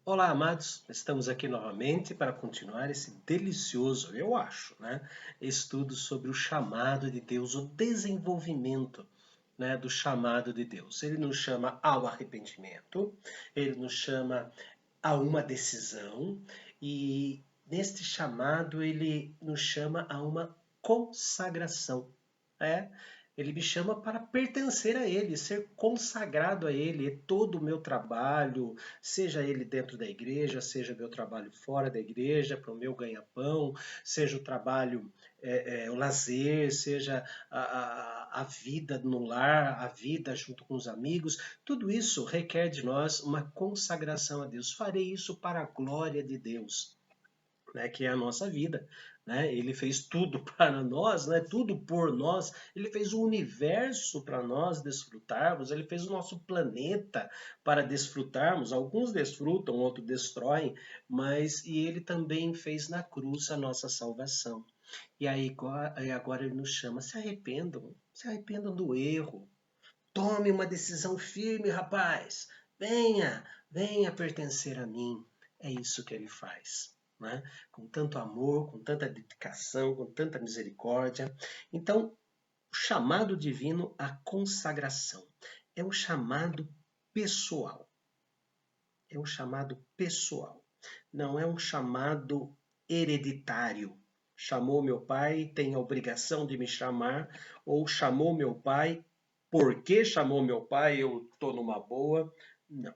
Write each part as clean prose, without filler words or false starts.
Olá, amados. Estamos aqui novamente para continuar esse delicioso, eu acho, estudo sobre o chamado de Deus, o desenvolvimento, do chamado de Deus. Ele nos chama ao arrependimento, ele nos chama a uma decisão e neste chamado ele nos chama a uma consagração. É, ele me chama para pertencer a Ele, ser consagrado a Ele. É todo o meu trabalho, seja ele dentro da igreja, seja meu trabalho fora da igreja, para o meu ganha-pão, seja o trabalho, o lazer, seja a vida no lar, a vida junto com os amigos, tudo isso requer de nós uma consagração a Deus. Farei isso para a glória de Deus, que é a nossa vida. Ele fez tudo para nós, tudo por nós. Ele fez o universo para nós desfrutarmos. Ele fez o nosso planeta para desfrutarmos. Alguns desfrutam, outros destroem, mas e ele também fez na cruz a nossa salvação. E aí agora ele nos chama: se arrependam do erro. Tome uma decisão firme, rapaz. Venha pertencer a mim. É isso que ele faz, Com tanto amor, com tanta dedicação, com tanta misericórdia. Então, o chamado divino à consagração é um chamado pessoal. É um chamado pessoal. Não é um chamado hereditário. Chamou meu pai, tem a obrigação de me chamar, ou chamou meu pai, porque chamou meu pai, eu estou numa boa. Não,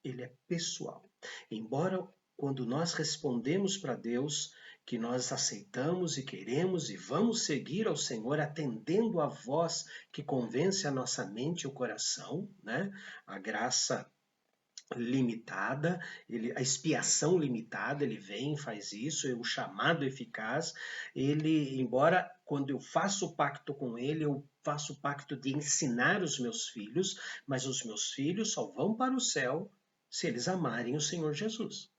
ele é pessoal. Embora quando nós respondemos para Deus que nós aceitamos e queremos e vamos seguir ao Senhor atendendo a voz que convence a nossa mente e o coração, A graça limitada, a expiação limitada, ele vem, faz isso, o chamado eficaz, ele, embora quando eu faço o pacto com ele, eu faço o pacto de ensinar os meus filhos, mas os meus filhos só vão para o céu se eles amarem o Senhor Jesus.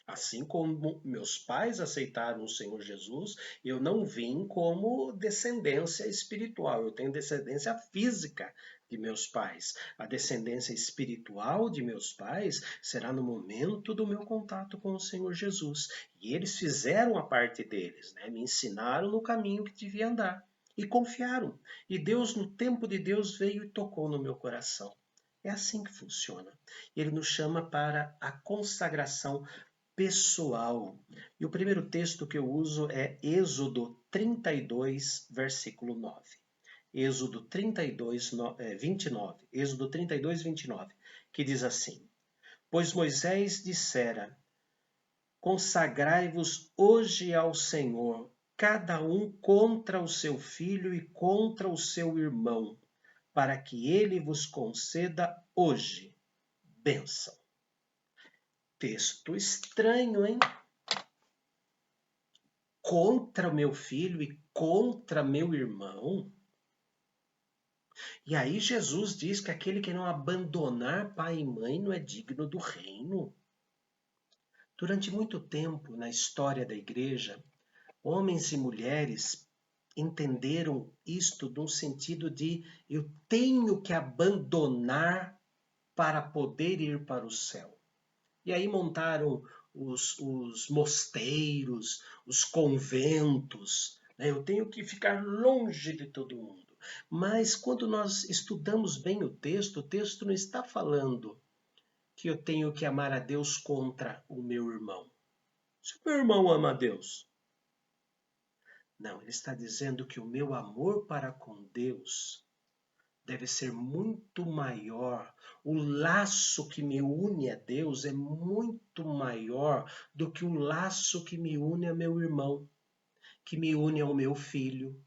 Assim como meus pais aceitaram o Senhor Jesus, eu não vim como descendência espiritual, eu tenho descendência física de meus pais. A descendência espiritual de meus pais será no momento do meu contato com o Senhor Jesus. E eles fizeram a parte deles, me ensinaram no caminho que devia andar e confiaram. E Deus, no tempo de Deus, veio e tocou no meu coração. É assim que funciona. Ele nos chama para a consagração pessoal. E o primeiro texto que eu uso é Êxodo 32, versículo 9. Êxodo 32, 29. Êxodo 32, 29, que diz assim: Pois Moisés dissera: Consagrai-vos hoje ao Senhor, cada um contra o seu filho e contra o seu irmão, para que ele vos conceda hoje bênção. Texto estranho, hein? Contra meu filho e contra meu irmão? E aí Jesus diz que aquele que não abandonar pai e mãe não é digno do reino. Durante muito tempo na história da igreja, homens e mulheres entenderam isto no sentido de eu tenho que abandonar para poder ir para o céu. E aí montaram os mosteiros, os conventos. Eu tenho que ficar longe de todo mundo. Mas quando nós estudamos bem o texto não está falando que eu tenho que amar a Deus contra o meu irmão. Se o meu irmão ama a Deus. Não, ele está dizendo que o meu amor para com Deus deve ser muito maior. O laço que me une a Deus é muito maior do que o laço que me une a meu irmão, que me une ao meu filho.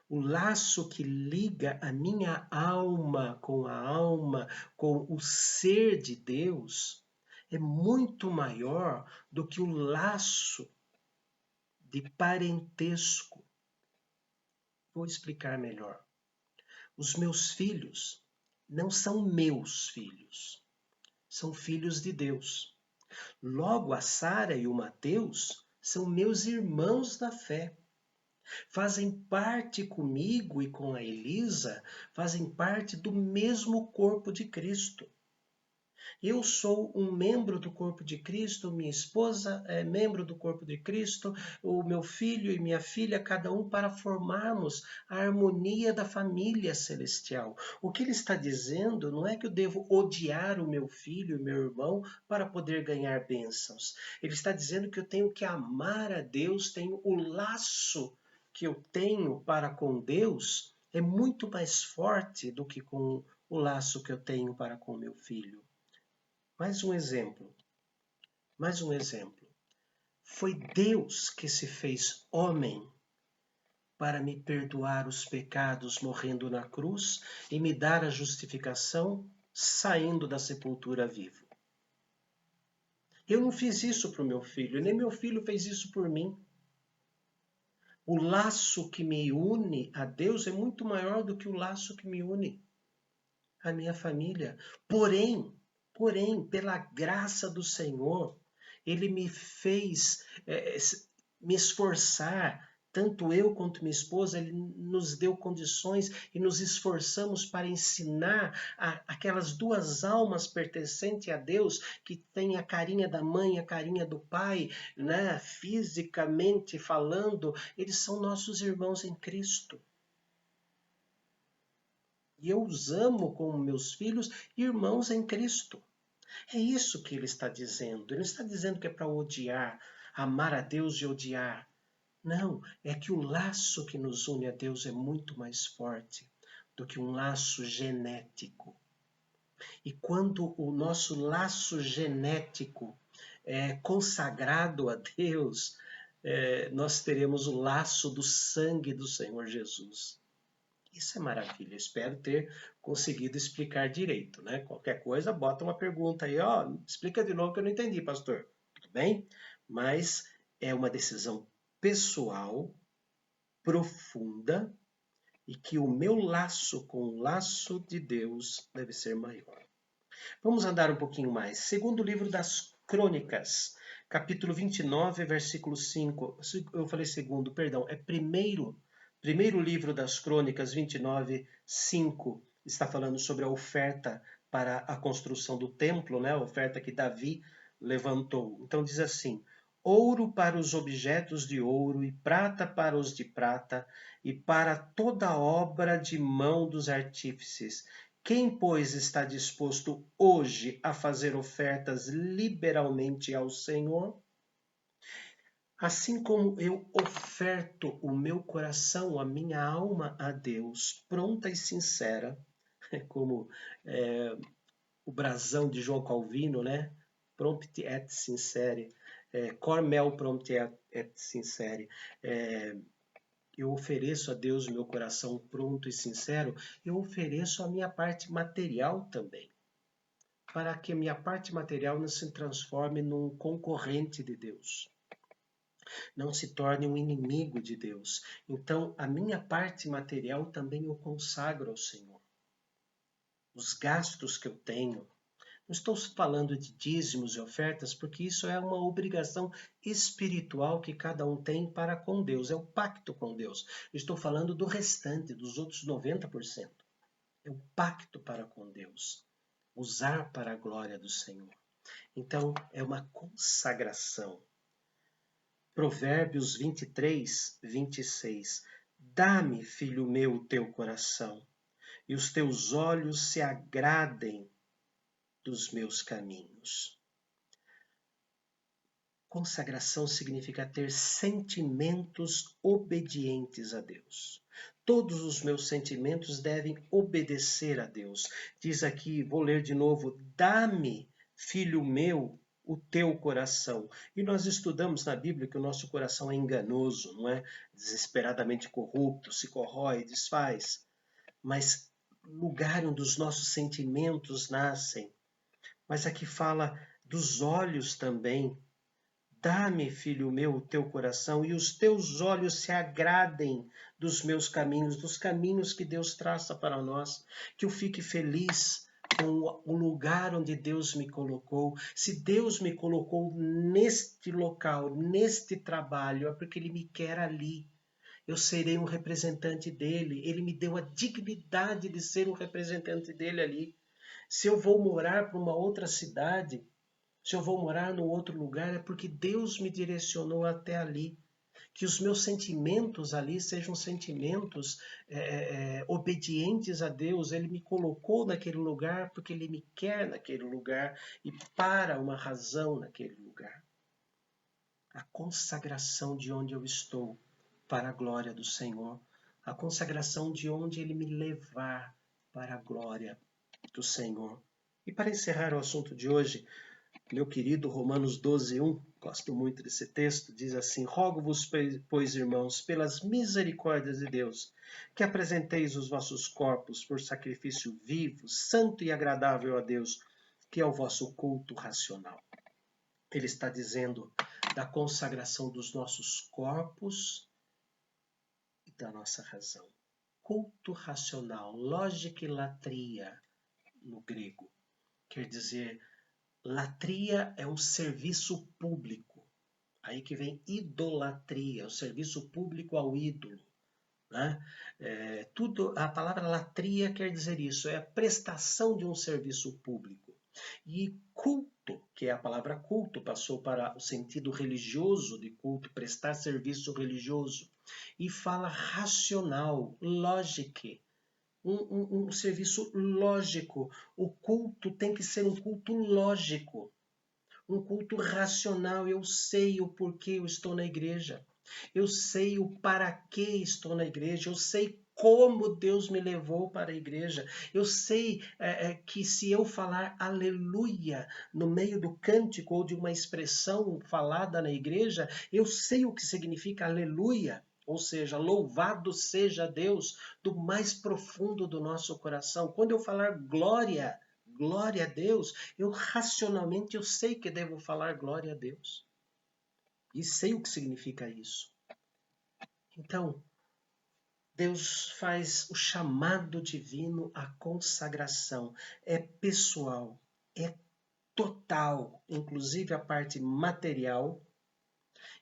O laço que liga a minha alma, com o ser de Deus, é muito maior do que o laço de parentesco. Vou explicar melhor. Os meus filhos não são meus filhos, são filhos de Deus. Logo, a Sara e o Mateus são meus irmãos da fé. Fazem parte comigo e com a Elisa, fazem parte do mesmo corpo de Cristo. Eu sou um membro do corpo de Cristo, minha esposa é membro do corpo de Cristo, o meu filho e minha filha, cada um para formarmos a harmonia da família celestial. O que ele está dizendo não é que eu devo odiar o meu filho e meu irmão para poder ganhar bênçãos. Ele está dizendo que eu tenho que amar a Deus, tenho o laço que eu tenho para com Deus é muito mais forte do que com o laço que eu tenho para com meu filho. Mais um exemplo. Mais um exemplo. Foi Deus que se fez homem para me perdoar os pecados morrendo na cruz e me dar a justificação saindo da sepultura vivo. Eu não fiz isso para o meu filho, nem meu filho fez isso por mim. O laço que me une a Deus é muito maior do que o laço que me une à minha família. Porém, pela graça do Senhor, Ele me fez me esforçar, tanto eu quanto minha esposa, Ele nos deu condições e nos esforçamos para ensinar aquelas duas almas pertencentes a Deus, que tem a carinha da mãe, a carinha do pai, né? Fisicamente falando, eles são nossos irmãos em Cristo. E eu os amo como meus filhos, irmãos em Cristo. É isso que ele está dizendo. Ele não está dizendo que é para odiar, amar a Deus e odiar. Não, é que o laço que nos une a Deus é muito mais forte do que um laço genético. E quando o nosso laço genético é consagrado a Deus, nós teremos o laço do sangue do Senhor Jesus. Isso é maravilha. Espero ter conseguido explicar direito, né? Qualquer coisa, bota uma pergunta aí, ó, explica de novo que eu não entendi, pastor. Tudo bem? Mas é uma decisão pessoal, profunda, e que o meu laço com o laço de Deus deve ser maior. Vamos andar um pouquinho mais. Segundo livro das Crônicas, capítulo 29, versículo 5. Eu falei segundo, perdão, é primeiro livro das Crônicas, 29, 5. Está falando sobre a oferta para a construção do templo, né? A oferta que Davi levantou. Então diz assim: ouro para os objetos de ouro, e prata para os de prata, e para toda obra de mão dos artífices. Quem, pois, está disposto hoje a fazer ofertas liberalmente ao Senhor? Assim como eu oferto o meu coração, a minha alma a Deus, pronta e sincera, como o brasão de João Calvino, né? Prompt et sincere, cor mel prompt et sincere. Eu ofereço a Deus o meu coração pronto e sincero, eu ofereço a minha parte material também, para que a minha parte material não se transforme num concorrente de Deus, não se torne um inimigo de Deus. Então, a minha parte material também eu consagro ao Senhor. Os gastos que eu tenho, não estou falando de dízimos e ofertas, porque isso é uma obrigação espiritual que cada um tem para com Deus, é o pacto com Deus. Eu estou falando do restante, dos outros 90%. É o pacto para com Deus, usar para a glória do Senhor. Então, é uma consagração. Provérbios 23, 26. Dá-me, filho meu, o teu coração, e os teus olhos se agradem dos meus caminhos. Consagração significa ter sentimentos obedientes a Deus. Todos os meus sentimentos devem obedecer a Deus. Diz aqui, vou ler de novo: dá-me, filho meu, o teu coração. E nós estudamos na Bíblia que o nosso coração é enganoso, não é? Desesperadamente corrupto, se corrói, desfaz. Mas lugar onde os nossos sentimentos nascem. Mas aqui fala dos olhos também. Dá-me, filho meu, o teu coração, e os teus olhos se agradem dos meus caminhos, dos caminhos que Deus traça para nós, que eu fique feliz com o lugar onde Deus me colocou. Se Deus me colocou neste local, neste trabalho, é porque Ele me quer ali. Eu serei um representante dele. Ele me deu a dignidade de ser um representante dele ali. Se eu vou morar para uma outra cidade, se eu vou morar num outro lugar, é porque Deus me direcionou até ali. Que os meus sentimentos ali sejam sentimentos obedientes a Deus. Ele me colocou naquele lugar porque Ele me quer naquele lugar e para uma razão naquele lugar. A consagração de onde eu estou para a glória do Senhor. A consagração de onde Ele me levar para a glória do Senhor. E para encerrar o assunto de hoje, meu querido Romanos 12:1, gosto muito desse texto, diz assim: Rogo-vos, pois, irmãos, pelas misericórdias de Deus, que apresenteis os vossos corpos por sacrifício vivo, santo e agradável a Deus, que é o vosso culto racional. Ele está dizendo da consagração dos nossos corpos e da nossa razão. Culto racional, lógica e latria no grego, quer dizer, latria é um serviço público. Aí que vem idolatria, o serviço público ao ídolo. Né? A palavra latria quer dizer isso, é a prestação de um serviço público. E culto, que é a palavra culto, passou para o sentido religioso de culto, prestar serviço religioso. E fala racional, lógica, um serviço lógico. O culto tem que ser um culto lógico, um culto racional. Eu sei o porquê eu estou na igreja. Eu sei o para que estou na igreja. Eu sei como Deus me levou para a igreja. Eu sei que se eu falar aleluia no meio do cântico ou de uma expressão falada na igreja, eu sei o que significa aleluia. Ou seja, louvado seja Deus do mais profundo do nosso coração. Quando eu falar glória a Deus, eu racionalmente eu sei que devo falar glória a Deus. E sei o que significa isso. Então, Deus faz o chamado divino à consagração. É pessoal, é total, inclusive a parte material,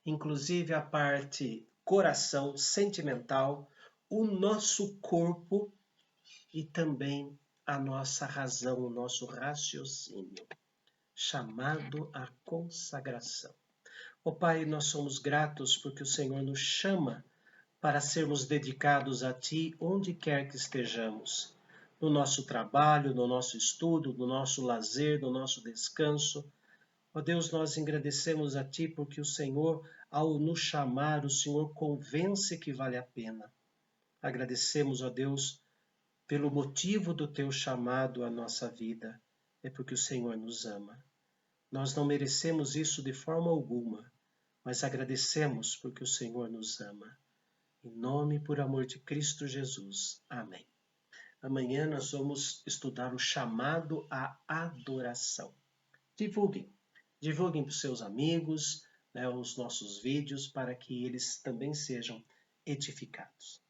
inclusive a parte coração, sentimental, o nosso corpo e também a nossa razão, o nosso raciocínio, chamado à consagração. Ó Pai, nós somos gratos porque o Senhor nos chama para sermos dedicados a Ti onde quer que estejamos, no nosso trabalho, no nosso estudo, no nosso lazer, no nosso descanso. Ó Deus, nós agradecemos a Ti porque o Senhor, ao nos chamar, o Senhor convence que vale a pena. Agradecemos, ó Deus, pelo motivo do Teu chamado à nossa vida. É porque o Senhor nos ama. Nós não merecemos isso de forma alguma, mas agradecemos porque o Senhor nos ama. Em nome e por amor de Cristo Jesus. Amém. Amanhã nós vamos estudar o chamado à adoração. Divulguem para os seus amigos, os nossos vídeos, para que eles também sejam edificados.